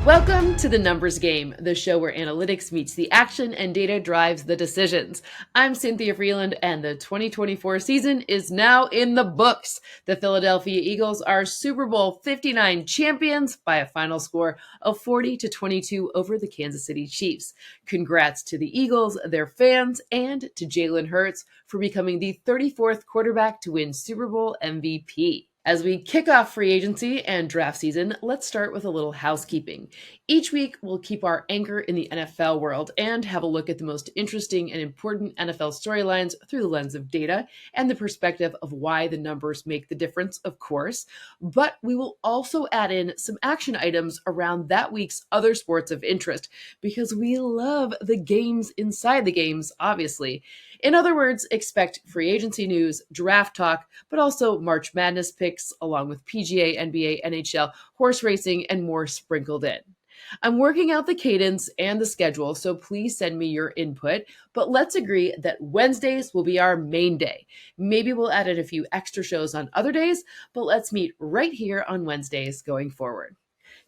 Welcome to The Numbers Game, the show where analytics meets the action and data drives the decisions. I'm Cynthia Frelund, and the 2024 season is now in the books. The Philadelphia Eagles are Super Bowl 59 champions by a final score of 40-22 over the Kansas City Chiefs. Congrats to the Eagles, their fans, and to Jalen Hurts for becoming the 34th quarterback to win Super Bowl MVP. As we kick off free agency and draft season, let's start with a little housekeeping. Each week, we'll keep our anchor in the NFL world and have a look at the most interesting and important NFL storylines through the lens of data and the perspective of why the numbers make the difference, of course. But we will also add in some action items around that week's other sports of interest because we love the games inside the games, obviously. In other words, expect free agency news, draft talk, but also March Madness picks, along with PGA, NBA, NHL, horse racing, and more sprinkled in. I'm working out the cadence and the schedule, so please send me your input, but let's agree that Wednesdays will be our main day. Maybe we'll add in a few extra shows on other days, but let's meet right here on Wednesdays going forward.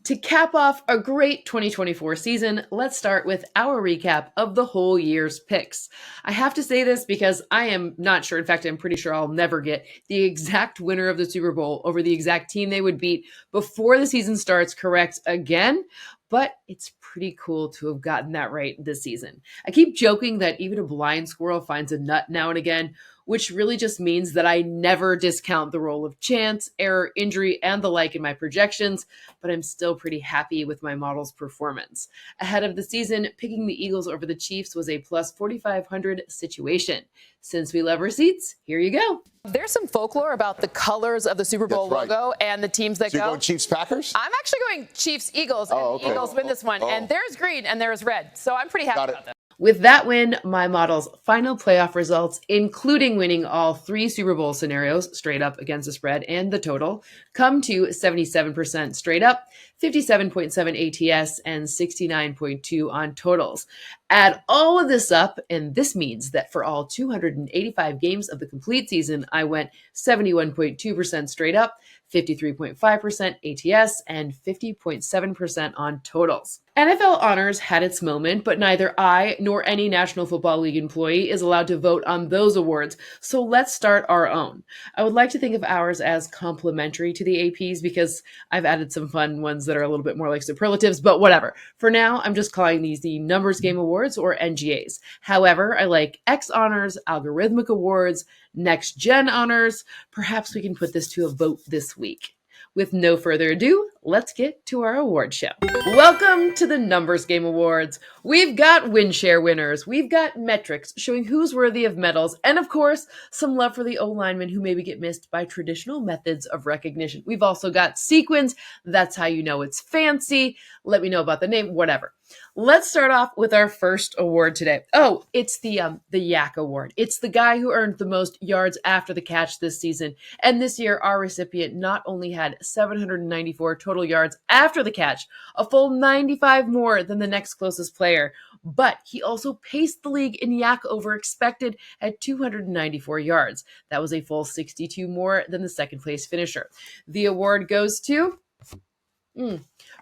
To cap off a great 2024 season, let's start with our recap of the whole year's picks. I have to say this because I am not sure. In fact, I'm pretty sure I'll never get the exact winner of the Super Bowl over the exact team they would beat before the season starts correct again. But it's pretty cool to have gotten that right this season. I keep joking that even a blind squirrel finds a nut now and again, which really just means that I never discount the role of chance, error, injury, and the like in my projections, but I'm still pretty happy with my model's performance. Ahead of the season, picking the Eagles over the Chiefs was a plus 4,500 situation. Since we love receipts, here you go. There's some folklore about the colors of the Super Bowl logo and the teams that so go. You're going Chiefs-Packers? I'm actually going Chiefs-Eagles, and okay. the Eagles win this one. And there's green and there's red, so I'm pretty happy about that. With that win, my model's final playoff results, including winning all three Super Bowl scenarios straight up against the spread and the total, come to 77% straight up, 57.7 ATS, and 69.2 on totals. Add all of this up, and this means that for all 285 games of the complete season, I went 71.2% straight up, 53.5% ATS, and 50.7% on totals. NFL Honors had its moment, but neither I nor any National Football League employee is allowed to vote on those awards, so let's start our own. I would like to think of ours as complimentary to the APs because I've added some fun ones that are a little bit more like superlatives, but whatever. For now, I'm just calling these the Numbers Game Awards, or NGAs. However, I like X Honors, Algorithmic Awards, Next Gen Honors. Perhaps we can put this to a vote this week. With no further ado, let's get to our award show. Welcome to the Numbers Game Awards. We've got win share winners. We've got metrics showing who's worthy of medals. And of course, some love for the O-linemen who maybe get missed by traditional methods of recognition. We've also got sequins. That's how you know it's fancy. Let me know about the name, whatever. Let's start off with our first award today. Oh, it's the Yak Award. It's the guy who earned the most yards after the catch this season. And this year, our recipient not only had 794 total yards after the catch, a full 95 more than the next closest player, but he also paced the league in yak over expected at 294 yards. That was a full 62 more than the second place finisher. The award goes to...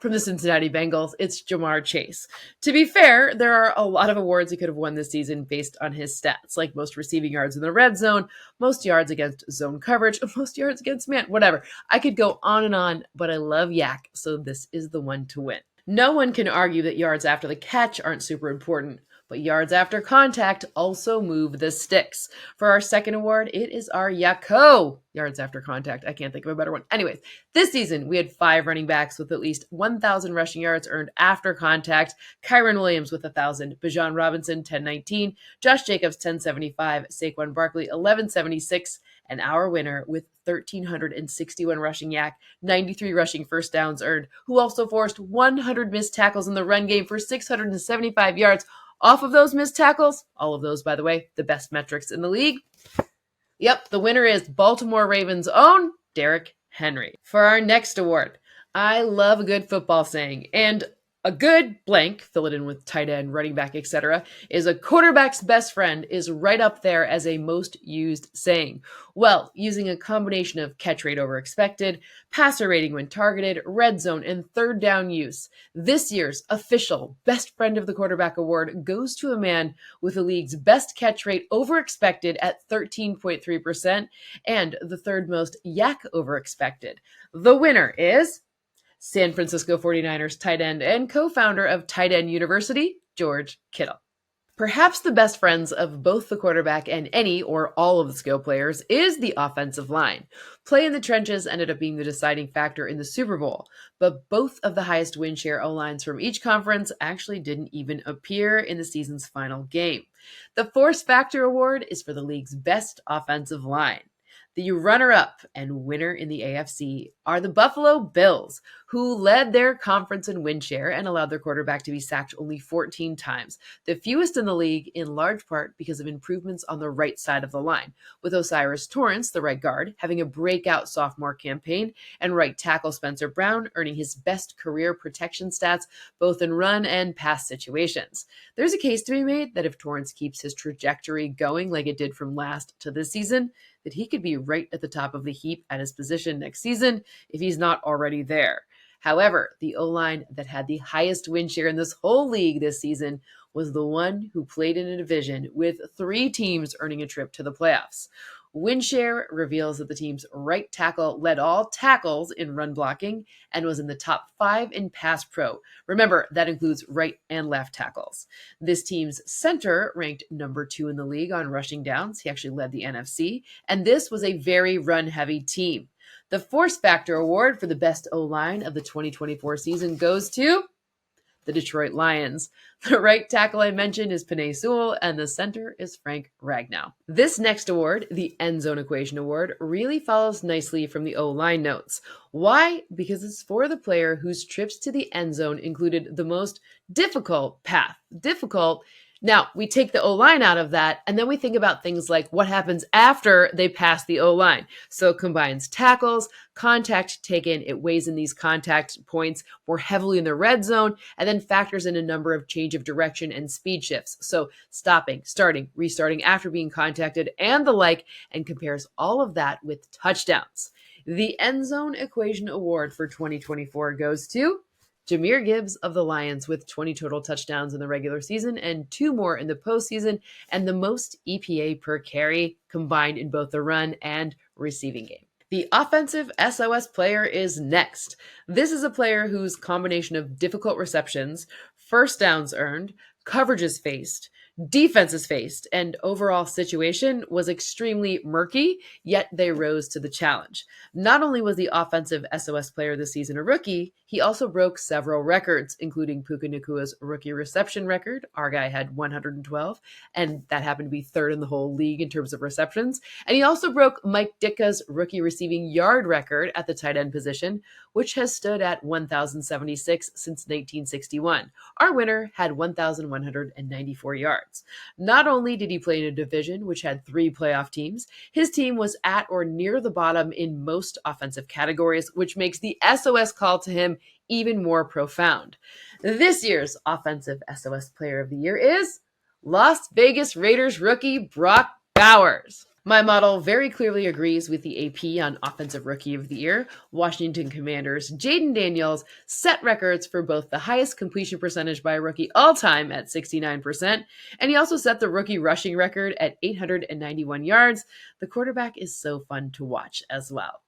from the Cincinnati Bengals, it's Jamar Chase. To be fair, there are a lot of awards he could have won this season based on his stats, like most receiving yards in the red zone, most yards against zone coverage, most yards against man, whatever. I could go on, but I love yak, so this is the one to win. No one can argue that yards after the catch aren't super important, but yards after contact also move the sticks. For our second award, it is our Yako. Yards after contact. I can't think of a better one. Anyways, this season, we had 5 running backs with at least 1,000 rushing yards earned after contact. Kyron Williams with 1,000. Bijan Robinson, 1,019. Josh Jacobs, 1,075. Saquon Barkley, 1,176. And our winner with 1,361 rushing yak, 93 rushing first downs earned, who also forced 100 missed tackles in the run game for 675 yards. Off of those missed tackles, all of those, by the way, the best metrics in the league. Yep, the winner is Baltimore Ravens' own Derrick Henry. For our next award, I love a good football saying, and A good blank, fill it in with tight end, running back, etc., is a quarterback's best friend is right up there as a most used saying. Well, using a combination of catch rate over expected, passer rating when targeted, red zone, and third down use, this year's official Best Friend of the Quarterback award goes to a man with the league's best catch rate over expected at 13.3% and the third most yak over expected. The winner is San Francisco 49ers tight end and co-founder of Tight End University, George Kittle. Perhaps the best friends of both the quarterback and any or all of the skill players is the offensive line. Play in the trenches ended up being the deciding factor in the Super Bowl, but both of the highest win share O-lines from each conference actually didn't even appear in the season's final game. The Force Factor Award is for the league's best offensive line. The runner-up and winner in the AFC are the Buffalo Bills, who led their conference in win share and allowed their quarterback to be sacked only 14 times, the fewest in the league in large part because of improvements on the right side of the line, with Osiris Torrance, the right guard, having a breakout sophomore campaign, and right tackle Spencer Brown earning his best career protection stats both in run and pass situations. There's a case to be made that if Torrance keeps his trajectory going like it did from last to this season, that he could be right at the top of the heap at his position next season if he's not already there. However, the O-line that had the highest win share in this whole league this season was the one who played in a division with 3 teams earning a trip to the playoffs. Win share reveals that the team's right tackle led all tackles in run blocking and was in the top 5 in pass pro. Remember, that includes right and left tackles. This team's center ranked number 2 in the league on rushing downs. He actually led the NFC, and this was a very run-heavy team. The Force Factor Award for the best O-line of the 2024 season goes to the Detroit Lions. The right tackle I mentioned is Penei Sewell, and the center is Frank Ragnow. This next award, the End Zone Equation Award, really follows nicely from the O-line notes. Why? Because it's for the player whose trips to the end zone included the most difficult path. Difficult. Now, we take the O-line out of that, and then we think about things like what happens after they pass the O-line. So it combines tackles, contact taken, it weighs in these contact points more heavily in the red zone, and then factors in a number of change of direction and speed shifts. So stopping, starting, restarting after being contacted, and the like, and compares all of that with touchdowns. The End Zone Equation Award for 2024 goes to Jahmyr Gibbs of the Lions with 20 total touchdowns in the regular season and 2 more in the postseason, and the most EPA per carry combined in both the run and receiving game. The offensive SOS player is next. This is a player whose combination of difficult receptions, first downs earned, coverages faced, defenses faced, and overall situation was extremely murky, yet they rose to the challenge. Not only was the offensive SOS player this season a rookie, he also broke several records, including Puka Nakua's rookie reception record. Our guy had 112, and that happened to be third in the whole league in terms of receptions. And he also broke Mike Ditka's rookie receiving yard record at the tight end position, which has stood at 1,076 since 1961. Our winner had 1,194 yards. Not only did he play in a division which had 3 playoff teams, his team was at or near the bottom in most offensive categories, which makes the SOS call to him even more profound. This year's offensive SOS player of the year is Las Vegas Raiders rookie Brock Bowers. My model very clearly agrees with the AP on Offensive Rookie of the Year. Washington Commanders' Jaden Daniels set records for both the highest completion percentage by a rookie all-time at 69%, and he also set the rookie rushing record at 891 yards. The quarterback is so fun to watch as well.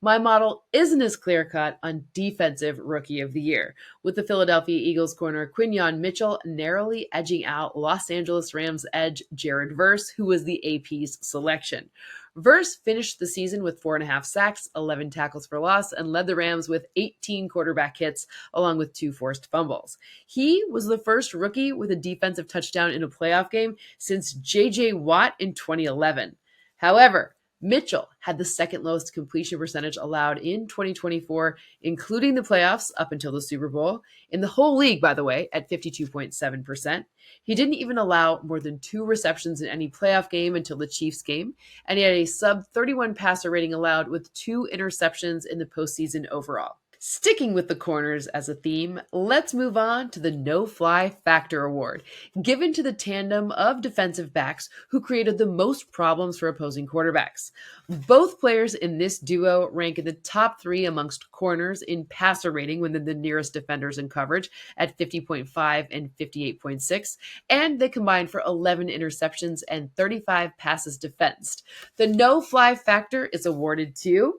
My model isn't as clear-cut on Defensive Rookie of the Year, with the Philadelphia Eagles corner Quinyon Mitchell narrowly edging out Los Angeles Rams edge Jared Verse, who was the AP's selection. Verse finished the season with 4.5 sacks, 11 tackles for loss, and led the Rams with 18 quarterback hits, along with 2 forced fumbles. He was the first rookie with a defensive touchdown in a playoff game since J.J. Watt in 2011. However, Mitchell had the second lowest completion percentage allowed in 2024, including the playoffs up until the Super Bowl, in the whole league, by the way, at 52.7%. He didn't even allow more than 2 receptions in any playoff game until the Chiefs game, and he had a sub-31 passer rating allowed with 2 interceptions in the postseason overall. Sticking with the corners as a theme, let's move on to the No-Fly Factor Award, given to the tandem of defensive backs who created the most problems for opposing quarterbacks. Both players in this duo rank in the top 3 amongst corners in passer rating within the nearest defenders in coverage at 50.5 and 58.6, and they combined for 11 interceptions and 35 passes defensed. The No-Fly Factor is awarded to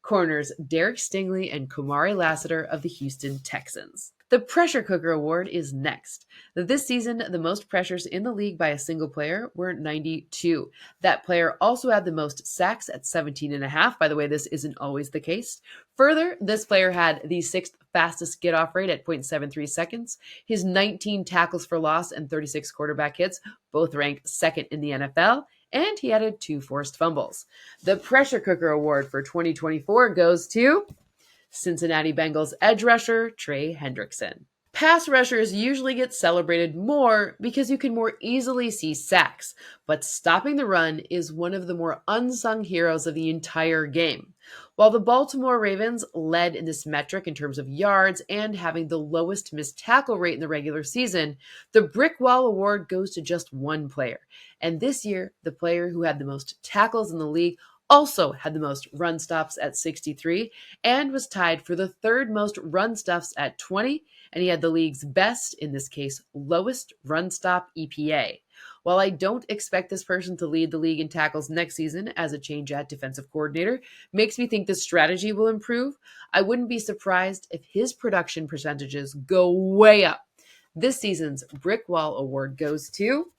corners Derek Stingley and Kumari Lassiter of the Houston Texans. The Pressure Cooker Award is next. This season, the most pressures in the league by a single player were 92. That player also had the most sacks at 17.5. By the way, this isn't always the case. Further, this player had the 6th fastest get-off rate at 0.73 seconds. His 19 tackles for loss and 36 quarterback hits both ranked 2nd in the NFL, and he added 2 forced fumbles. The Pressure Cooker Award for 2024 goes to Cincinnati Bengals edge rusher Trey Hendrickson. Pass rushers usually get celebrated more because you can more easily see sacks, but stopping the run is one of the more unsung heroes of the entire game. While the Baltimore Ravens led in this metric in terms of yards and having the lowest missed tackle rate in the regular season, the Brick Wall Award goes to just one player. And this year, the player who had the most tackles in the league also had the most run stops at 63 and was tied for the 3rd most run stops at 20, and he had the league's best, in this case, lowest run stop EPA. While I don't expect this person to lead the league in tackles next season, as a change at defensive coordinator makes me think the strategy will improve, I wouldn't be surprised if his production percentages go way up. This season's Brick Wall Award goes to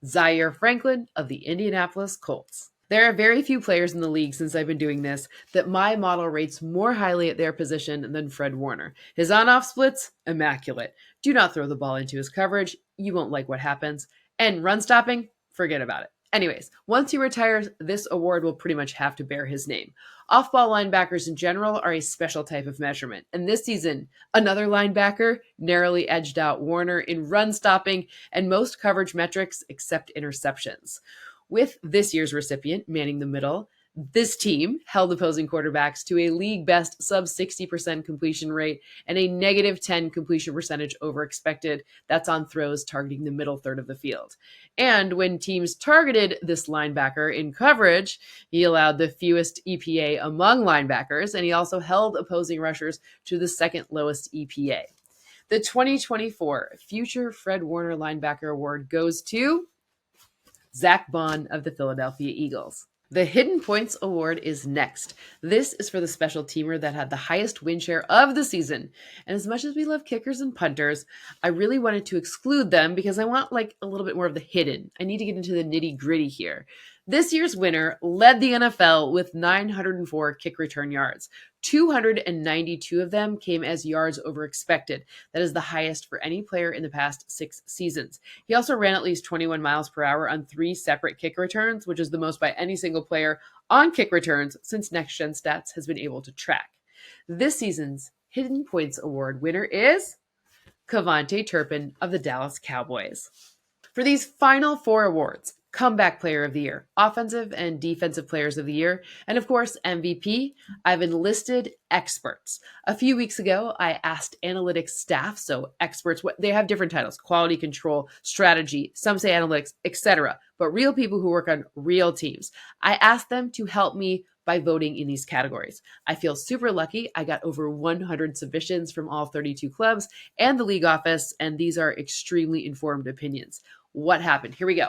Zaire Franklin of the Indianapolis Colts. There are very few players in the league since I've been doing this that my model rates more highly at their position than Fred Warner. His on-off splits, immaculate. Do not throw the ball into his coverage. You won't like what happens. And run stopping, forget about it. Anyways, once he retires, this award will pretty much have to bear his name. Off-ball linebackers in general are a special type of measurement. And this season, another linebacker narrowly edged out Warner in run stopping and most coverage metrics except interceptions. With this year's recipient manning the middle, this team held opposing quarterbacks to a league best sub 60% completion rate and a negative 10 completion percentage over expected. That's on throws targeting the middle third of the field. And when teams targeted this linebacker in coverage, he allowed the fewest EPA among linebackers, and he also held opposing rushers to the 2nd lowest EPA. The 2024 Future Fred Warner Linebacker Award goes to Zach Bond of the Philadelphia Eagles. The Hidden Points Award is next. This is for the special teamer that had the highest win share of the season. And as much as we love kickers and punters, I really wanted to exclude them because I want a little bit more of the hidden. I need to get into the nitty gritty here. This year's winner led the NFL with 904 kick return yards. 292 of them came as yards over expected. That is the highest for any player in the past 6 seasons. He also ran at least 21 miles per hour on 3 separate kick returns, which is the most by any single player on kick returns since Next Gen Stats has been able to track. This season's Hidden Points Award winner is Kavontae Turpin of the Dallas Cowboys. For these final 4 awards, Comeback Player of the Year, Offensive and Defensive Players of the Year, and of course, MVP, I've enlisted experts. A few weeks ago, I asked analytics staff, so experts, they have different titles, quality control, strategy, some say analytics, etc., but real people who work on real teams. I asked them to help me by voting in these categories. I feel super lucky. I got over 100 submissions from all 32 clubs and the league office, and these are extremely informed opinions. What happened? Here we go.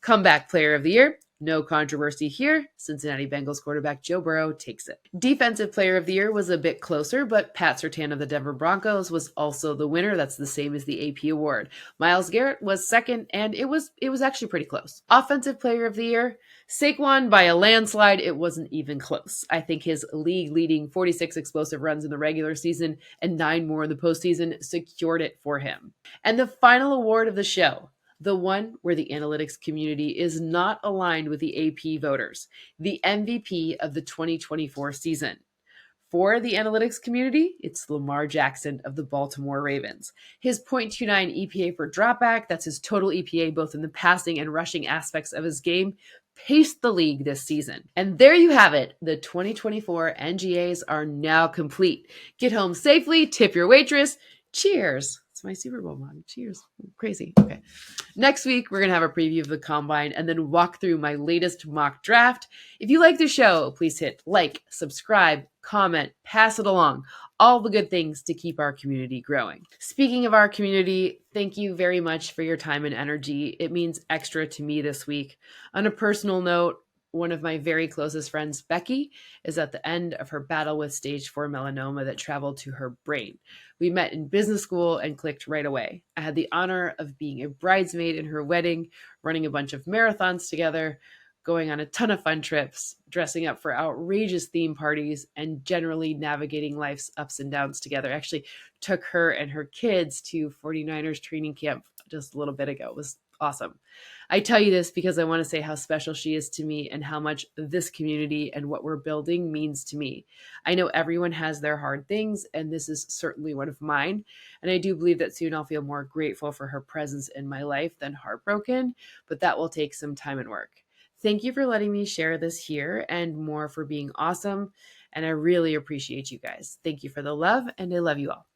Comeback Player of the Year. No controversy here. Cincinnati Bengals quarterback Joe Burrow takes it. Defensive Player of the Year was a bit closer, but Pat Surtain of the Denver Broncos was also the winner. That's the same as the AP award. Myles Garrett was second, and it was actually pretty close. Offensive Player of the Year, Saquon by a landslide. It wasn't even close. I think his league-leading 46 explosive runs in the regular season and 9 more in the postseason secured it for him. And the final award of the show, the one where the analytics community is not aligned with the AP voters, the MVP of the 2024 season. For the analytics community, it's Lamar Jackson of the Baltimore Ravens. His .29 EPA per dropback, that's his total EPA both in the passing and rushing aspects of his game, paced the league this season. And there you have it. The 2024 NGAs are now complete. Get home safely, tip your waitress. Cheers. It's my Super Bowl mug. Cheers. Crazy. Okay. Next week, we're going to have a preview of the combine and then walk through my latest mock draft. If you like the show, please hit like, subscribe, comment, pass it along. All the good things to keep our community growing. Speaking of our community, thank you very much for your time and energy. It means extra to me this week. On a personal note, one of my very closest friends, Becky, is at the end of her battle with stage 4 melanoma that traveled to her brain. We met in business school and clicked right away. I had the honor of being a bridesmaid in her wedding, running a bunch of marathons together, going on a ton of fun trips, dressing up for outrageous theme parties, and generally navigating life's ups and downs together. I actually took her and her kids to 49ers training camp just a little bit ago. It was awesome. I tell you this because I want to say how special she is to me and how much this community and what we're building means to me. I know everyone has their hard things, and this is certainly one of mine. And I do believe that soon I'll feel more grateful for her presence in my life than heartbroken, but that will take some time and work. Thank you for letting me share this here and more for being awesome. And I really appreciate you guys. Thank you for the love, and I love you all.